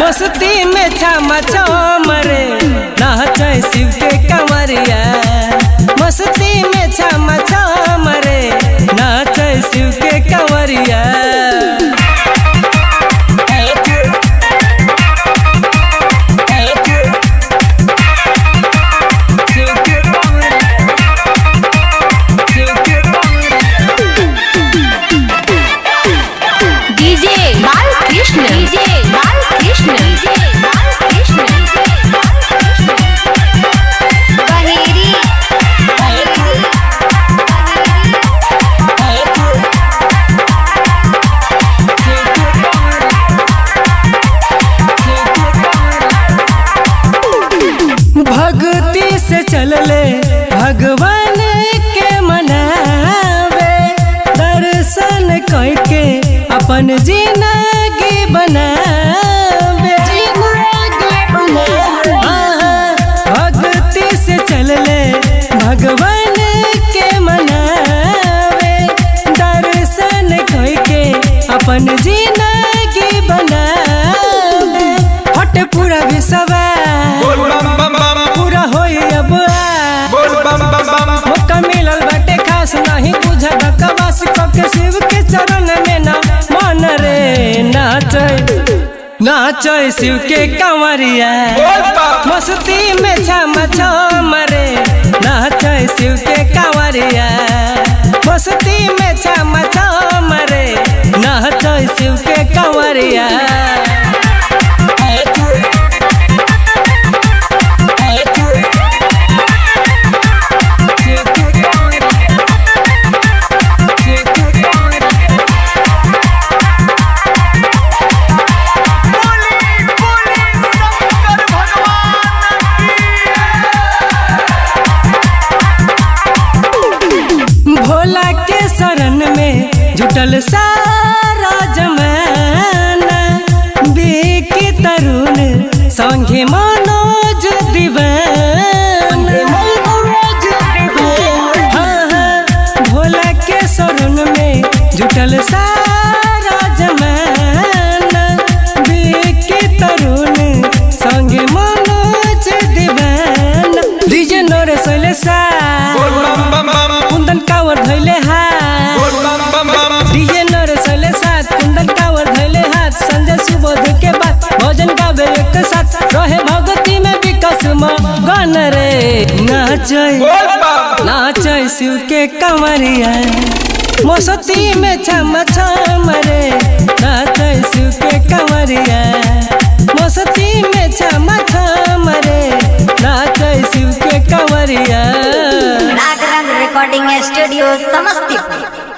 मस्ती में छम छम रे नाचे शिव के कंवरिया। मस्ती में छम छम रे नाचे शिव के कंवरिया। भक्ति से चलले भगवान के मनावे, दर्शन करके अपन जिंदगी बनावे। भक्ति से चलले भगवान के मनावे, दर्शन करके अपन जिंदगी बनावे। हट पूरा विश्व पूरा होई अब मौका मिलल बाटे खास, नहीं बुझ बकवास के शिव के चरण में ना मन रे नाचे नाचे शिव के कंवरिया। मस्ती में छम छम रे नाचे शिव के कंवरिया। मस्ती में छम छम रे नाचे शिव के कंवरिया। भोला के शरण में जुटल सारा जमाना, बेकी तरुण संगे मनोज दीवाना। हाँ, भोला के शरण में जुटल सारा जमाना, बेकी तरुण संगे मनोज दीवाना। डीजे नोरे सोले सा कुंदन कावर धैले हाथ, डीजे नर सले साथ कुंदन कावर धैले हाथ। संजय सुबोध के बाद भजन गावे एक साथ, रहे भक्ति में विकास मगन रे नाचे नाचे शिव के कंवरिया। मस्ती में छम छम रे नाचे शिव के कंवरिया। मस्ती में छम छम रे नाचे शिव के कंवरिया। नागरंग रिकॉर्डिंग स्टूडियो समस्तीपुर।